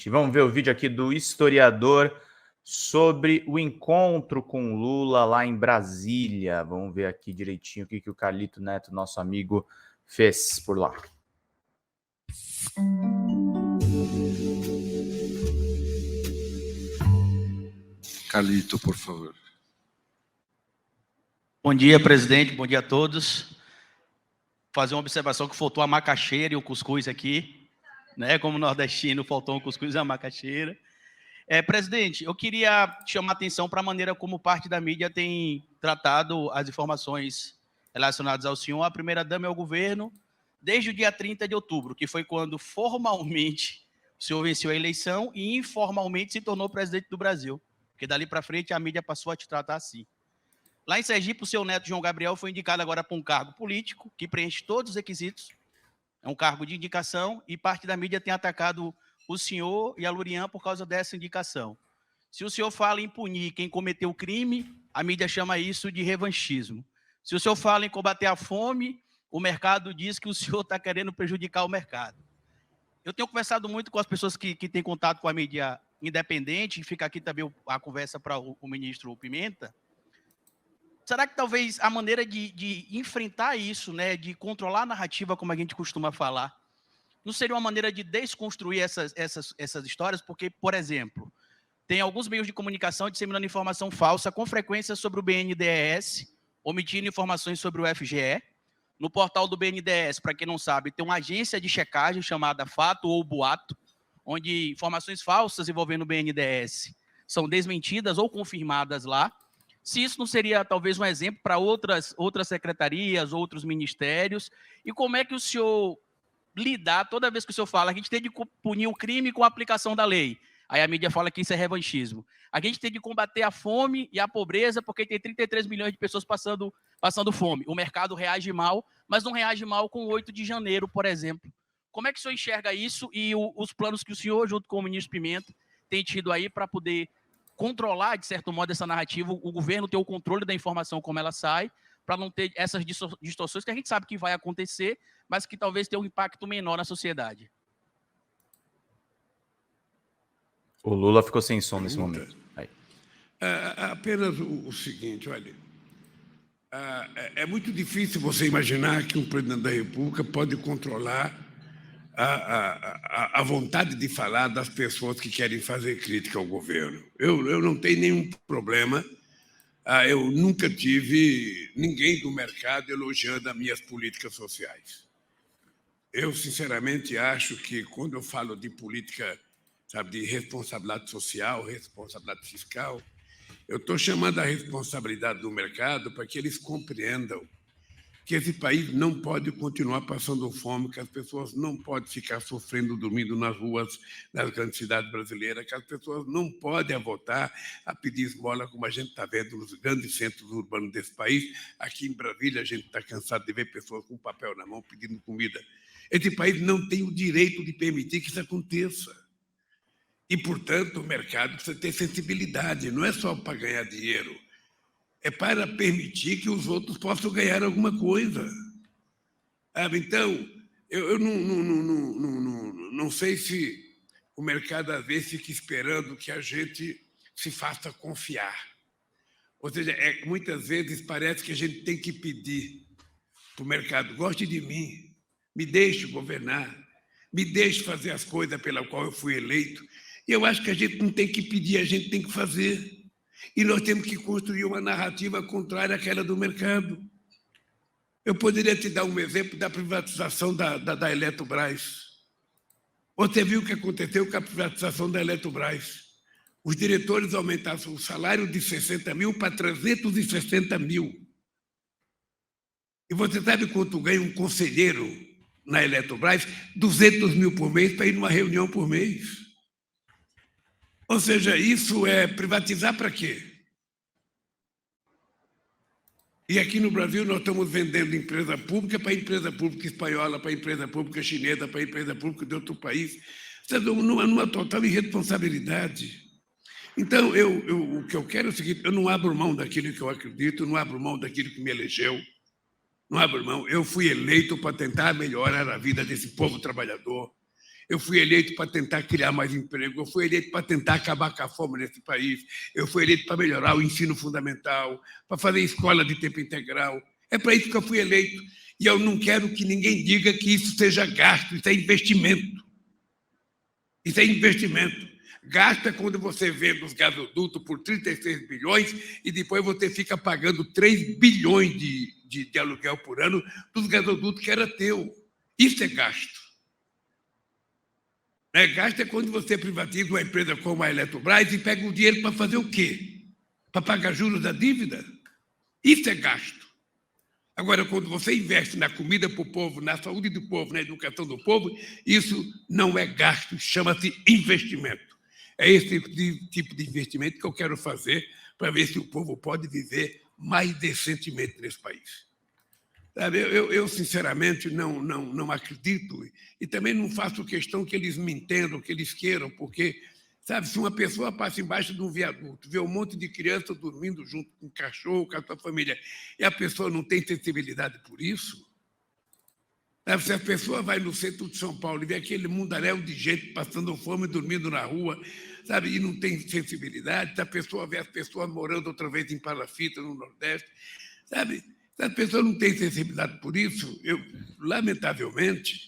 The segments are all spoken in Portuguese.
gente. Vamos ver o vídeo aqui do historiador sobre o encontro com Lula lá em Brasília. Vamos ver aqui direitinho o que o Carlito Neto, nosso amigo, fez por lá. Carlito, por favor. Bom dia, presidente. Bom dia a todos. Fazer uma observação que faltou a macaxeira e o cuscuz aqui, né? Como nordestino, faltou um cuscuz e a macaxeira. Presidente, eu queria chamar a atenção para a maneira como parte da mídia tem tratado as informações relacionadas ao senhor, a primeira-dama e ao governo, desde o dia 30 de outubro, que foi quando formalmente o senhor venceu a eleição e informalmente se tornou presidente do Brasil, porque dali para frente a mídia passou a te tratar assim. Lá em Sergipe, o seu neto João Gabriel foi indicado agora para um cargo político que preenche todos os requisitos, é um cargo de indicação e parte da mídia tem atacado o senhor e a Lurian por causa dessa indicação. Se o senhor fala em punir quem cometeu o crime, a mídia chama isso de revanchismo. Se o senhor fala em combater a fome, o mercado diz que o senhor está querendo prejudicar o mercado. Eu tenho conversado muito com as pessoas que têm contato com a mídia independente, fica aqui também a conversa para o ministro Pimenta. Será que talvez a maneira de enfrentar isso, né, de controlar a narrativa, como a gente costuma falar, não seria uma maneira de desconstruir essas histórias? Porque, por exemplo, tem alguns meios de comunicação disseminando informação falsa com frequência sobre o BNDES, omitindo informações sobre o FGE. No portal do BNDES, para quem não sabe, tem uma agência de checagem chamada Fato ou Boato, onde informações falsas envolvendo o BNDES são desmentidas ou confirmadas lá. Se isso não seria talvez um exemplo para outras secretarias, outros ministérios, e como é que o senhor lidar, toda vez que o senhor fala, a gente tem de punir o crime com a aplicação da lei. Aí a mídia fala que isso é revanchismo. A gente tem de combater a fome e a pobreza, porque tem 33 milhões de pessoas passando fome. O mercado reage mal, mas não reage mal com o 8 de janeiro, por exemplo. Como é que o senhor enxerga isso e os planos que o senhor, junto com o ministro Pimenta, tem tido aí para poder controlar, de certo modo, essa narrativa, o governo ter o controle da informação como ela sai, para não ter essas distorções que a gente sabe que vai acontecer, mas que talvez tenha um impacto menor na sociedade. O Lula ficou sem som nesse momento. Aí. Apenas o seguinte, olha, é muito difícil você imaginar que um presidente da República pode controlar a vontade de falar das pessoas que querem fazer crítica ao governo. Eu não tenho nenhum problema. Eu nunca tive ninguém do mercado elogiando as minhas políticas sociais. Eu, sinceramente, acho que quando eu falo de política, sabe, de responsabilidade social, responsabilidade fiscal, eu estou chamando a responsabilidade do mercado para que eles compreendam que esse país não pode continuar passando fome, que as pessoas não podem ficar sofrendo, dormindo nas ruas das grandes cidades brasileiras, que as pessoas não podem votar a pedir esmola, como a gente está vendo nos grandes centros urbanos desse país. Aqui em Brasília, a gente está cansado de ver pessoas com papel na mão pedindo comida. Esse país não tem o direito de permitir que isso aconteça. E, portanto, o mercado precisa ter sensibilidade, não é só para ganhar dinheiro, é para permitir que os outros possam ganhar alguma coisa. Então, eu não sei se o mercado, às vezes, fica esperando que a gente se faça confiar. Ou seja, muitas vezes parece que a gente tem que pedir para o mercado: goste de mim, me deixe governar, me deixe fazer as coisas pela qual eu fui eleito. E eu acho que a gente não tem que pedir, a gente tem que fazer. E nós temos que construir uma narrativa contrária àquela do mercado. Eu poderia te dar um exemplo da privatização da Eletrobras. Você viu o que aconteceu com a privatização da Eletrobras. Os diretores aumentaram o salário de 60 mil para 360 mil. E você sabe quanto ganha um conselheiro na Eletrobras? 200 mil por mês para ir numa reunião por mês. Ou seja, isso é privatizar para quê? E aqui no Brasil nós estamos vendendo empresa pública para empresa pública espanhola, para empresa pública chinesa, para empresa pública de outro país. Ou seja, numa total irresponsabilidade. Então, o que eu quero é o seguinte: eu não abro mão daquilo que eu acredito, não abro mão daquilo que me elegeu, não abro mão. Eu fui eleito para tentar melhorar a vida desse povo trabalhador. Eu fui eleito para tentar criar mais emprego, eu fui eleito para tentar acabar com a fome nesse país, eu fui eleito para melhorar o ensino fundamental, para fazer escola de tempo integral. É para isso que eu fui eleito. E eu não quero que ninguém diga que isso seja gasto, isso é investimento. Isso é investimento. Gasto é quando você vende os gasodutos por 36 bilhões e depois você fica pagando 3 bilhões de aluguel por ano dos gasodutos que era teu. Isso é gasto. Gasto é quando você privatiza uma empresa como a Eletrobras e pega o dinheiro para fazer o quê? Para pagar juros da dívida? Isso é gasto. Agora, quando você investe na comida para o povo, na saúde do povo, na educação do povo, isso não é gasto, chama-se investimento. É esse tipo de investimento que eu quero fazer para ver se o povo pode viver mais decentemente nesse país. Sabe, eu sinceramente, não acredito e também não faço questão que eles me entendam, que eles queiram, porque, sabe, se uma pessoa passa embaixo de um viaduto, vê um monte de criança dormindo junto com um cachorro, com a sua família, e a pessoa não tem sensibilidade por isso, sabe, se a pessoa vai no centro de São Paulo e vê aquele mundaréu de gente passando fome, dormindo na rua, sabe, e não tem sensibilidade, se a pessoa vê as pessoas morando outra vez em palafita, no Nordeste, sabe, se a pessoa não tem sensibilidade por isso, lamentavelmente,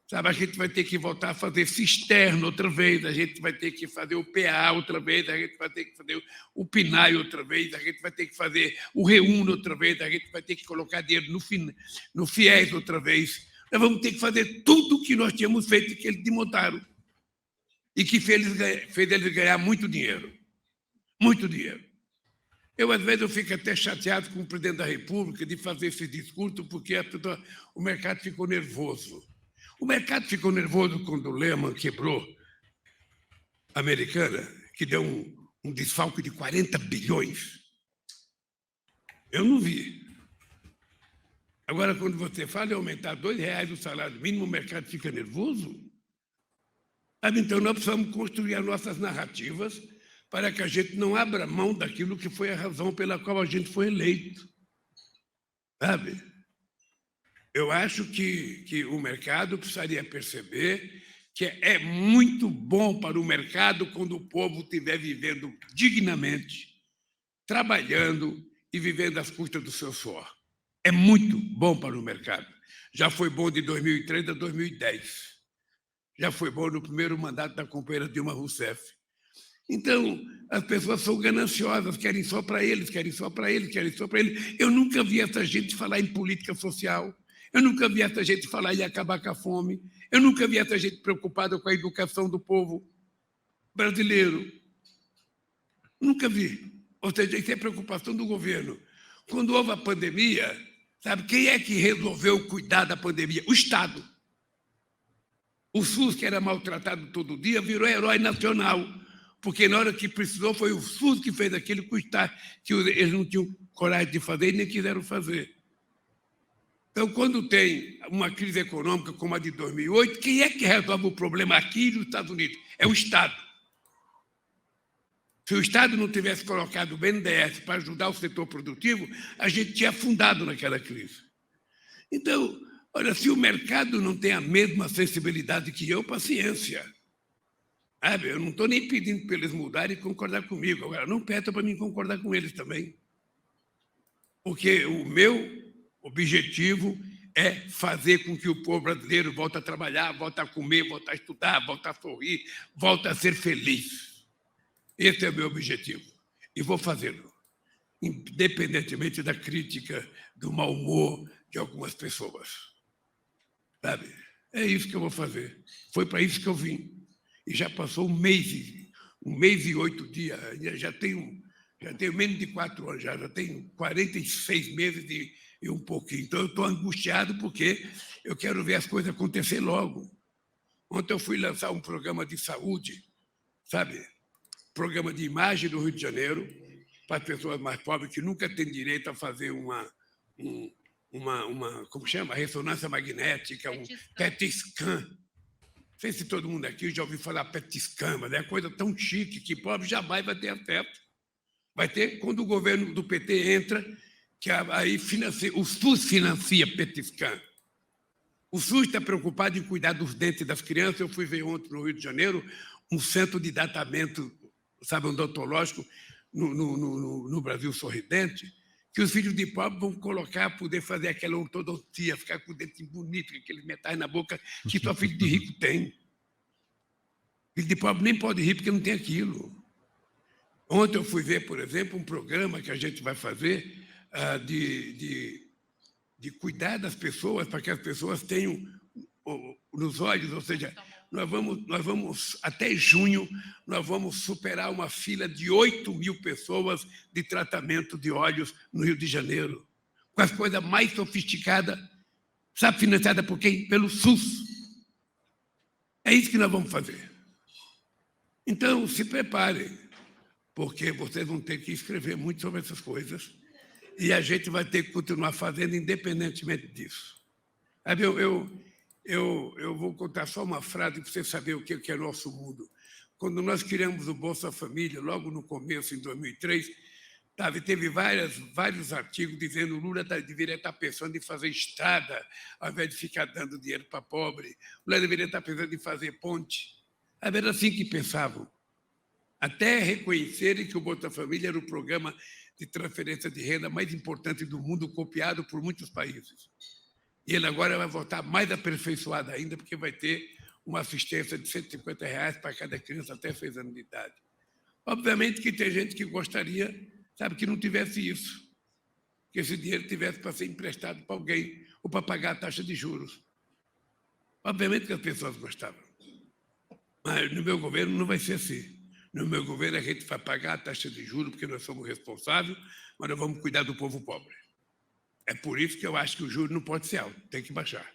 sabe, a gente vai ter que voltar a fazer cisterna outra vez, a gente vai ter que fazer o PA outra vez, a gente vai ter que fazer o PNAE outra vez, a gente vai ter que fazer o REUNO outra vez, a gente vai ter que colocar dinheiro no FIES outra vez. Nós vamos ter que fazer tudo o que nós tínhamos feito e que eles desmontaram. E que fez eles ganhar muito dinheiro. Muito dinheiro. Às vezes, eu fico até chateado com o presidente da República de fazer esse discurso, porque o mercado ficou nervoso. O mercado ficou nervoso quando o Lehman quebrou a Americana, que deu um desfalque de 40 bilhões. Eu não vi. Agora, quando você fala em aumentar R$2 o salário mínimo, o mercado fica nervoso. Então, nós precisamos construir as nossas narrativas para que a gente não abra mão daquilo que foi a razão pela qual a gente foi eleito. Sabe? Eu acho que o mercado precisaria perceber que é muito bom para o mercado quando o povo estiver vivendo dignamente, trabalhando e vivendo às custas do seu suor. É muito bom para o mercado. Já foi bom de 2003 a 2010. Já foi bom no primeiro mandato da companheira Dilma Rousseff. Então, as pessoas são gananciosas, querem só para eles, querem só para eles, querem só para eles. Eu nunca vi essa gente falar em política social, eu nunca vi essa gente falar em acabar com a fome, eu nunca vi essa gente preocupada com a educação do povo brasileiro. Nunca vi. Ou seja, isso é preocupação do governo. Quando houve a pandemia, sabe, quem é que resolveu cuidar da pandemia? O Estado. O SUS, que era maltratado todo dia, virou herói nacional, porque na hora que precisou foi o SUS que fez aquilo que eles não tinham coragem de fazer e nem quiseram fazer. Então, quando tem uma crise econômica como a de 2008, quem é que resolve o problema aqui nos Estados Unidos? É o Estado. Se o Estado não tivesse colocado o BNDES para ajudar o setor produtivo, a gente tinha afundado naquela crise. Então, olha, se o mercado não tem a mesma sensibilidade que eu, paciência. Eu não estou nem pedindo para eles mudarem e concordar comigo. Agora, não peça para mim concordar com eles também. Porque o meu objetivo é fazer com que o povo brasileiro volte a trabalhar, volte a comer, volte a estudar, volte a sorrir, volte a ser feliz. Esse é o meu objetivo. E vou fazê-lo, independentemente da crítica, do mau humor de algumas pessoas. Sabe? É isso que eu vou fazer. Foi para isso que eu vim. E já passou um mês e 8 dias, já tenho menos de 4 anos, já tenho 46 meses e um pouquinho. Então, eu estou angustiado porque eu quero ver as coisas acontecer logo. Ontem eu fui lançar um programa de saúde, sabe? Programa de imagem do Rio de Janeiro, para as pessoas mais pobres que nunca têm direito a fazer uma como chama? Ressonância magnética, um PET scan. Não sei se todo mundo aqui já ouviu falar PET scan, mas é coisa tão chique que pobre jamais vai ter acesso. Vai ter quando o governo do PT entra, que aí o SUS financia PET scan. O SUS está preocupado em cuidar dos dentes das crianças. Eu fui ver ontem no Rio de Janeiro um centro de tratamento, sabe, odontológico no Brasil Sorridente, que os filhos de pobre vão colocar, poder fazer aquela ortodontia, ficar com o dente bonito, com aqueles metais na boca, que só filho de rico tem. Filho de pobre nem pode rir porque não tem aquilo. Ontem eu fui ver, por exemplo, um programa que a gente vai fazer de cuidar das pessoas, para que as pessoas tenham nos olhos, ou seja, nós vamos até junho, nós vamos superar uma fila de 8.000 pessoas de tratamento de olhos no Rio de Janeiro, com as coisas mais sofisticadas, sabe, financiada por quem? Pelo SUS. É isso que nós vamos fazer. Então, se preparem, porque vocês vão ter que escrever muito sobre essas coisas e a gente vai ter que continuar fazendo independentemente disso. Sabe, eu vou contar só uma frase para você saber o que é nosso mundo. Quando nós criamos o Bolsa Família, logo no começo, em 2003, teve vários artigos dizendo que o Lula deveria estar pensando em fazer estrada, ao invés de ficar dando dinheiro para pobre. O Lula deveria estar pensando em fazer ponte. Era assim que pensavam. Até reconhecerem que o Bolsa Família era o programa de transferência de renda mais importante do mundo, copiado por muitos países. E ele agora vai voltar mais aperfeiçoado ainda, porque vai ter uma assistência de R$150 para cada criança até 6 anos de idade. Obviamente que tem gente que gostaria, sabe, que não tivesse isso, que esse dinheiro tivesse para ser emprestado para alguém ou para pagar a taxa de juros. Obviamente que as pessoas gostavam. Mas no meu governo não vai ser assim. No meu governo a gente vai pagar a taxa de juros porque nós somos responsáveis, mas nós vamos cuidar do povo pobre. É por isso que eu acho que o juro não pode ser alto, tem que baixar.